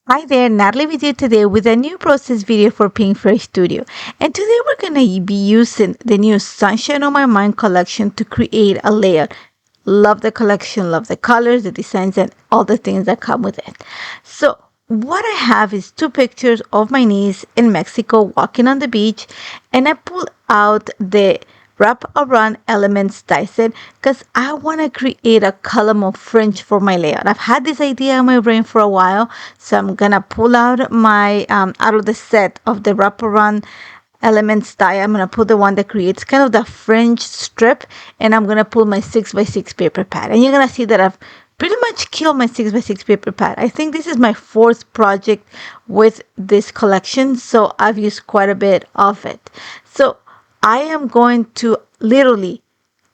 Hi there, Natalie with you today with a new process video for Pink Fresh Studio. And today we're going to be using the new Sunshine on My Mind collection to create a layout. Love the collection, love the colors, the designs, and all the things that come with it. So what I have is two pictures of my niece in Mexico walking on the beach, and I pull out the wrap around elements diced because I want to create a column of fringe for my layout. I've had this idea in my brain for a while, so I'm gonna pull out my out of the set of the wrap around elements die. I'm gonna pull the one that creates kind of the fringe strip, and I'm gonna pull my 6x6 paper pad, and you're gonna see that I've pretty much killed my 6x6 paper pad. I think this is my fourth project with this collection, so I've used quite a bit of it. So I am going to literally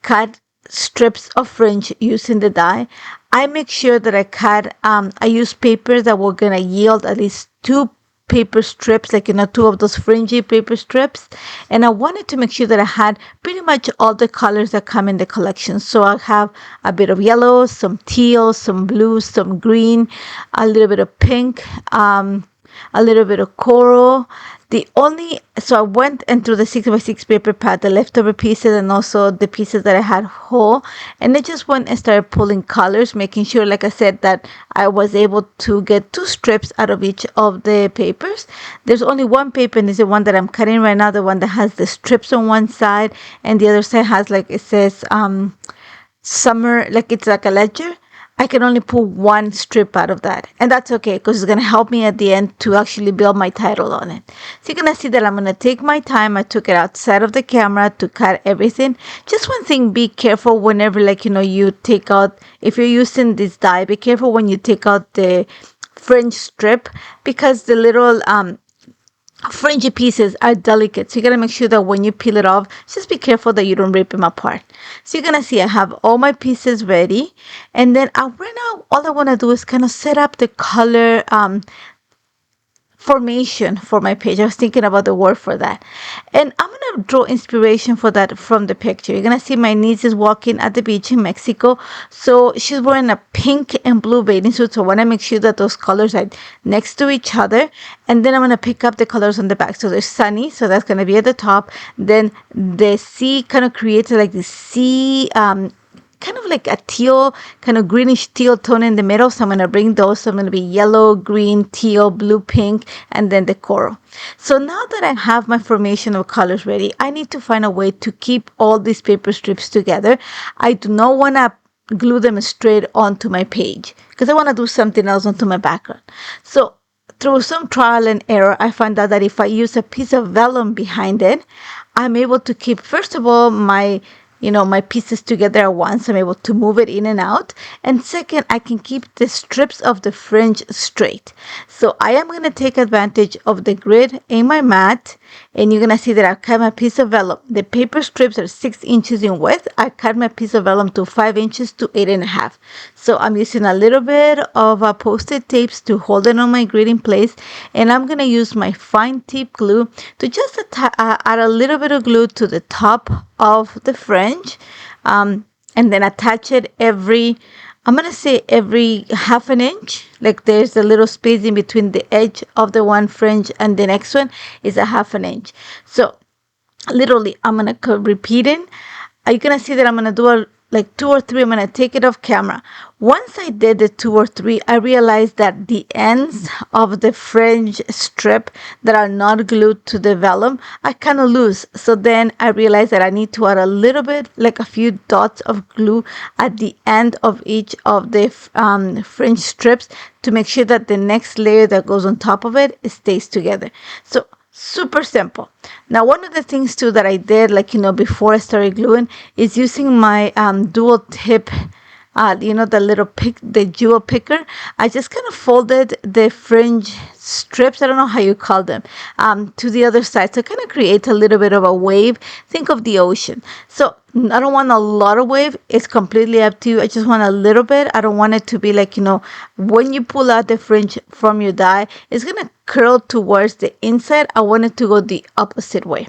cut strips of fringe using the die. I make sure that I use papers that were gonna yield at least two paper strips, like two of those fringy paper strips. And I wanted to make sure that I had pretty much all the colors that come in the collection. So I have a bit of yellow, some teal, some blue, some green, a little bit of pink, a little bit of coral. So I went into the 6x6 paper pad, the leftover pieces, and also the pieces that I had whole, and I just went and started pulling colors, making sure, like I said, that I was able to get two strips out of each of the papers. There's only one paper, and it's the one that I'm cutting right now, the one that has the strips on one side, and the other side has, like, it says summer, like it's like a ledger. I can only pull one strip out of that, and that's okay because it's going to help me at the end to actually build my title on it. So you're going to see that I'm going to take my time. I took it outside of the camera to cut everything. Just one thing, be careful whenever, you take out, if you're using this die, be careful when you take out the fringe strip, because the little fringy pieces are delicate, so you gotta make sure that when you peel it off, just be careful that you don't rip them apart. So you're gonna see I have all my pieces ready, and then right now all I want to do is kind of set up the color formation for my page. I was thinking about the word for that, and I'm gonna draw inspiration for that from the picture. You're gonna see my niece is walking at the beach in Mexico, so she's wearing a pink and blue bathing suit, so I want to make sure that those colors are next to each other. And then I'm gonna pick up the colors on the back. So there's sunny, so that's gonna be at the top. Then the sea kind of creates like the sea kind of like a teal, kind of greenish teal tone in the middle. So I'm going to bring those. So I'm going to be yellow, green, teal, blue, pink, and then the coral. So now that I have my formation of colors ready, I need to find a way to keep all these paper strips together. I do not want to glue them straight onto my page because I want to do something else onto my background. So through some trial and error, I found out that if I use a piece of vellum behind it, I'm able to keep, first of all, my pieces together at once. I'm able to move it in and out. And second, I can keep the strips of the fringe straight. So I am going to take advantage of the grid in my mat. And you're going to see that I cut my piece of vellum. The paper strips are 6 inches in width. I cut my piece of vellum to 5 inches to 8.5. So I'm using a little bit of post-it tapes to hold it on my grid in place. And I'm going to use my fine tip glue to just add a little bit of glue to the top of the fringe. And then attach it every half an inch. Like there's a little space in between the edge of the one fringe and the next one is a half an inch. So literally I'm going to repeat it. You're going to see that I'm going to do like 2 or 3. I'm going to take it off camera. Once I did the 2 or 3, I realized that the ends of the fringe strip that are not glued to the vellum are kind of loose. So then I realized that I need to add a little bit, like a few dots of glue at the end of each of the fringe strips to make sure that the next layer that goes on top of it stays together. So super simple. Now, one of the things too that I did, before I started gluing, is using my dual tip, the jewel picker. I just kind of folded the fringe strips, I don't know how you call them, to the other side. So it kind of creates a little bit of a wave. Think of the ocean. So I don't want a lot of wave. It's completely up to you. I just want a little bit. I don't want it to be when you pull out the fringe from your die, it's going to curl towards the inside. I want it to go the opposite way.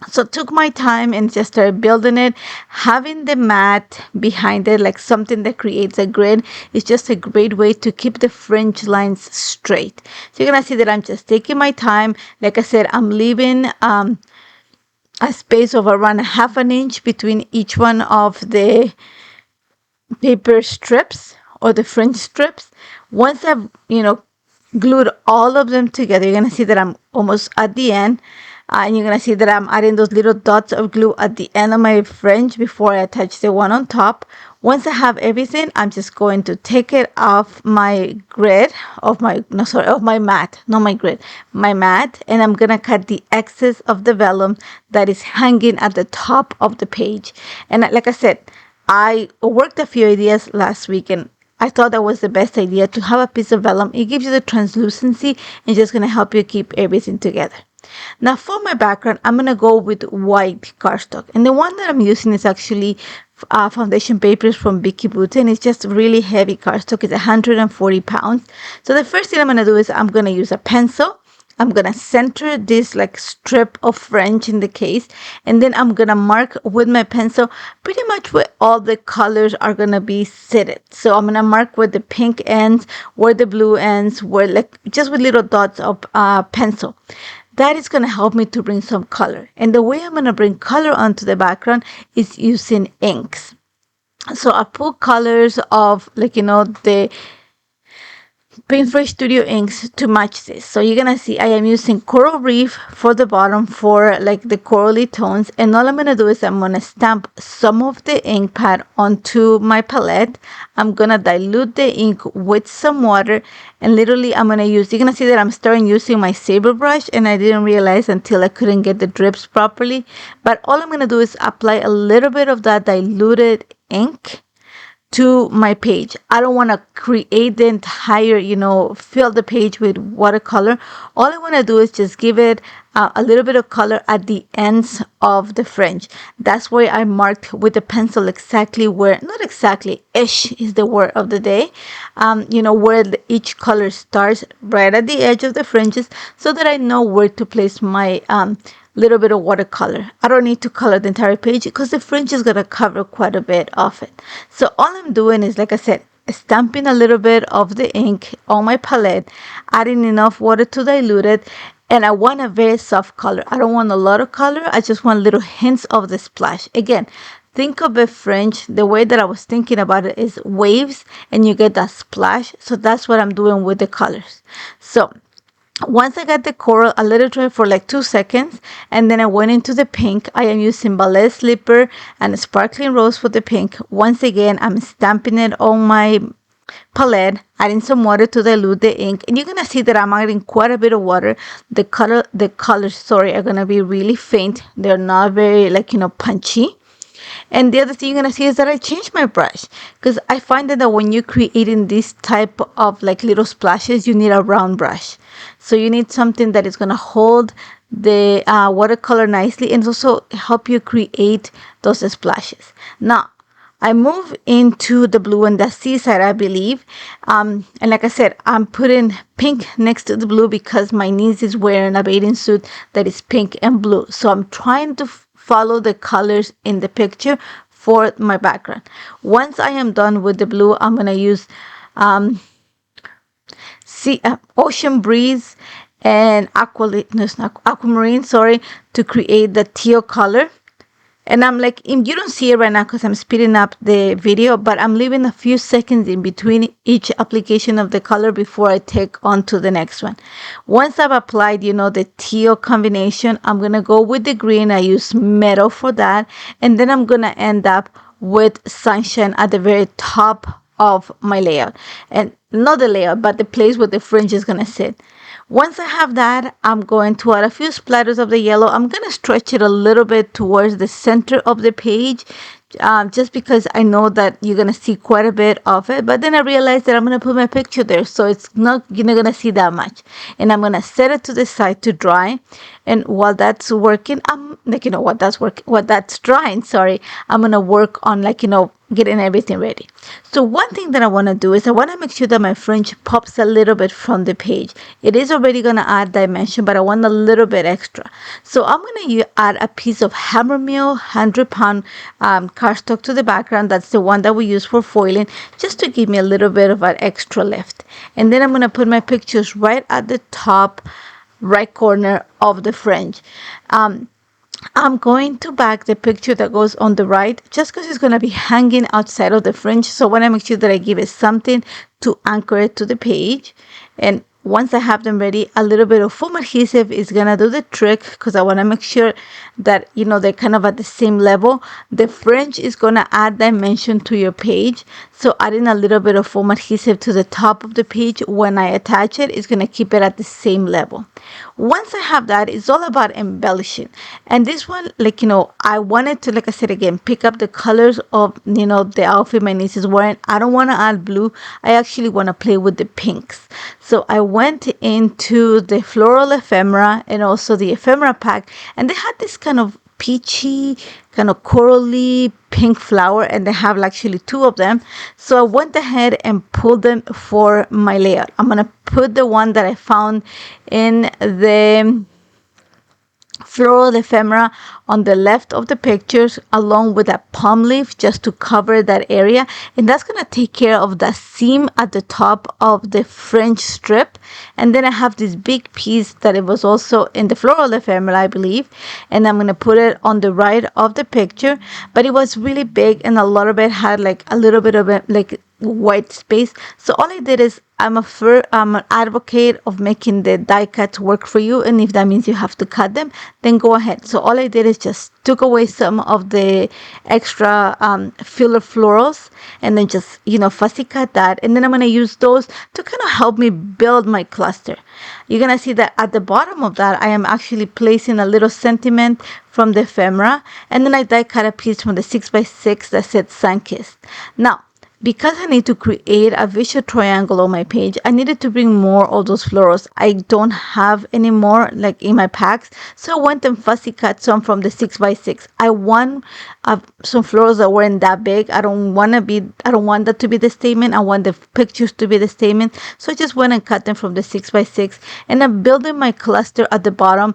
So took my time and just started building it. Having the mat behind it, like something that creates a grid, is just a great way to keep the fringe lines straight. So you're gonna see that I'm just taking my time. Like I said, I'm leaving a space of around a half an inch between each one of the paper strips or the fringe strips. Once I've, glued all of them together, you're gonna see that I'm almost at the end. And you're gonna see that I'm adding those little dots of glue at the end of my fringe before I attach the one on top. Once I have everything, I'm just going to take it off my grid of my, no, sorry, of my mat, not my grid, my mat. And I'm gonna cut the excess of the vellum that is hanging at the top of the page. And like I said, I worked a few ideas last week, and I thought that was the best idea to have a piece of vellum. It gives you the translucency and just going to help you keep everything together. Now for my background, I'm going to go with white cardstock. And the one that I'm using is actually foundation papers from Vicky Boots, and it's just really heavy cardstock. It's 140 pounds. So the first thing I'm going to do is I'm going to use a pencil. I'm going to center this like strip of fringe in the case, and then I'm going to mark with my pencil pretty much where all the colors are going to be seated. So I'm going to mark where the pink ends, where the blue ends, where like just with little dots of pencil. That is going to help me to bring some color. And the way I'm going to bring color onto the background is using inks. So I put colors of the Paint Fresh Studio inks to match this. So you're gonna see I am using Coral Reef for the bottom for like the corally tones, and all I'm gonna do is I'm gonna stamp some of the ink pad onto my palette. I'm gonna dilute the ink with some water, and literally I'm gonna use, you're gonna see that I'm starting using my saber brush, and I didn't realize until I couldn't get the drips properly. But all I'm gonna do is apply a little bit of that diluted ink to my page. I don't want to create the entire, fill the page with watercolor. All I want to do is just give it a little bit of color at the ends of the fringe. That's where I marked with the pencil exactly where, not exactly, ish is the word of the day, where each color starts right at the edge of the fringes, so that I know where to place my little bit of watercolor. I don't need to color the entire page because the fringe is going to cover quite a bit of it. So all I'm doing is, like I said, stamping a little bit of the ink on my palette, adding enough water to dilute it, and I want a very soft color. I don't want a lot of color. I just want little hints of the splash. Again, think of a fringe, the way that I was thinking about it is waves, and you get that splash. So that's what I'm doing with the colors. So once I got the coral, I let it dry for like 2 seconds, and then I went into the pink. I am using ballet slipper and sparkling rose for the pink. Once again, I'm stamping it on my palette, adding some water to dilute the ink, and you're gonna see that I'm adding quite a bit of water. The colors are gonna be really faint. They're not very punchy. And the other thing you're gonna see is that I changed my brush, because I find that when you're creating this type of like little splashes, you need a round brush. So you need something that is gonna hold the watercolor nicely and also help you create those splashes. Now, I move into the blue and the seaside, I believe. And like I said, I'm putting pink next to the blue because my niece is wearing a bathing suit that is pink and blue. So I'm trying to follow the colors in the picture for my background. Once I am done with the blue, I'm going to use Ocean Breeze and aquamarine, to create the teal color. And I'm like, you don't see it right now because I'm speeding up the video, but I'm leaving a few seconds in between each application of the color before I take on to the next one. Once I've applied, the teal combination, I'm going to go with the green. I use metal for that. And then I'm going to end up with sunshine at the very top of my layout. And not the layout, but the place where the fringe is going to sit. Once I have that, I'm going to add a few splatters of the yellow. I'm going to stretch it a little bit towards the center of the page, just because I know that you're going to see quite a bit of it. But then I realized that I'm going to put my picture there, so you're not going to see that much. And I'm going to set it to the side to dry. And while that's working, while that's drying, I'm going to work on getting everything ready. So one thing that I want to do is I want to make sure that my fringe pops a little bit from the page. It is already going to add dimension, but I want a little bit extra. So I'm going to add a piece of hammer mill 100-pound cardstock to the background. That's the one that we use for foiling, just to give me a little bit of an extra lift. And then I'm going to put my pictures right at the top right corner of the fringe. I'm going to back the picture that goes on the right, just because it's going to be hanging outside of the fringe. So I want to make sure that I give it something to anchor it to the page. And once I have them ready, a little bit of foam adhesive is going to do the trick, because I want to make sure that, you know, they're kind of at the same level. The fringe is going to add dimension to your page. So adding a little bit of foam adhesive to the top of the page when I attach it is going to keep it at the same level. Once I have that, it's all about embellishing. And this one, like, you know, I wanted to, like I said again, pick up the colors of, you know, the outfit my niece is wearing. I don't want to add blue. I actually want to play with the pinks. So I went into the floral ephemera and also the ephemera pack, and they had this kind of peachy, kind of corally pink flower, and they have actually two of them. So I went ahead and pulled them for my layout. I'm gonna put the one that I found in the floral ephemera on the left of the pictures, along with a palm leaf, just to cover that area, and that's going to take care of the seam at the top of the fringe strip. And then I have this big piece that it was also in the floral ephemera, I believe, and I'm going to put it on the right of the picture, but it was really big and a lot of it had like a little bit of it, like white space. So all I did is I'm an advocate of making the die cuts work for you, and if that means you have to cut them, then go ahead. So all I did is just took away some of the extra filler florals, and then just, you know, fussy cut that, and then I'm going to use those to kind of help me build my cluster. You're going to see that at the bottom of that I am actually placing a little sentiment from the ephemera, and then I die cut a piece from the 6x6 that said Sunkissed. Now, because I need to create a visual triangle on my page, I needed to bring more of those florals. I don't have any more like in my packs, so I went and fussy cut some from the 6x6. I want some florals that weren't that big. I don't want that to be the statement. I want the pictures to be the statement. So I just went and cut them from the 6x6, and I'm building my cluster at the bottom.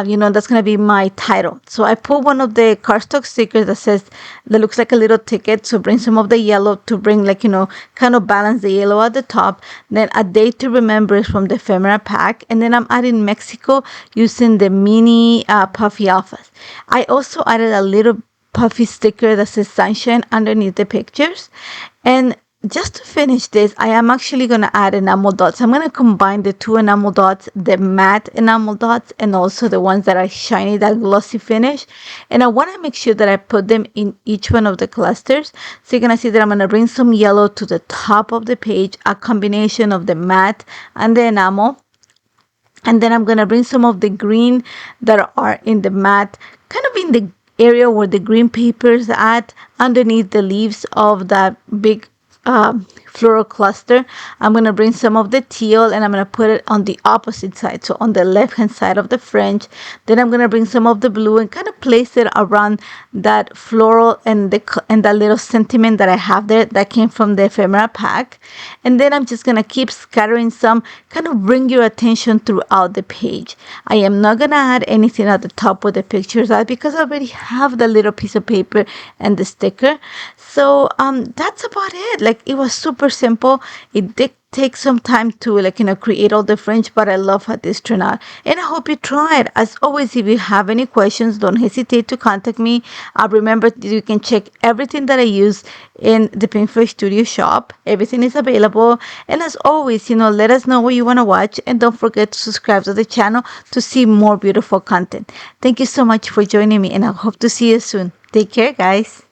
You know, that's gonna be my title. So I put one of the cardstock stickers that looks like a little ticket. So bring some of the yellow to bring, like, you know, kind of balance the yellow at the top. Then a date to remember is from the ephemera pack, and then I'm adding Mexico using the mini puffy alphas. I also added a little puffy sticker that says Sunshine underneath the pictures. And just to finish this, I am actually going to add enamel dots. I'm going to combine the two enamel dots, the matte enamel dots, and also the ones that are shiny, that glossy finish. And I want to make sure that I put them in each one of the clusters. So you're going to see that I'm going to bring some yellow to the top of the page, a combination of the matte and the enamel. And then I'm going to bring some of the green that are in the matte, kind of in the area where the green papers at, underneath the leaves of that big floral cluster. I'm going to bring some of the teal, and I'm going to put it on the opposite side, so on the left hand side of the fringe. Then I'm going to bring some of the blue and kind of place it around that floral and that little sentiment that I have there that came from the ephemera pack. And then I'm just going to keep scattering some, kind of bring your attention throughout the page. I am not going to add anything at the top where the pictures are, because I already have the little piece of paper and the sticker. So that's about it. Like, it was super simple. It did take some time to, like, you know, create all the fringe, but I love how this turned out, and I hope you try it. As always, if you have any questions, don't hesitate to contact me. Remember, you can check everything that I use in the Pinterest Studio shop. Everything is available, and as always, you know, let us know what you want to watch, and don't forget to subscribe to the channel to see more beautiful content. Thank you so much for joining me, and I hope to see you soon. Take care, guys.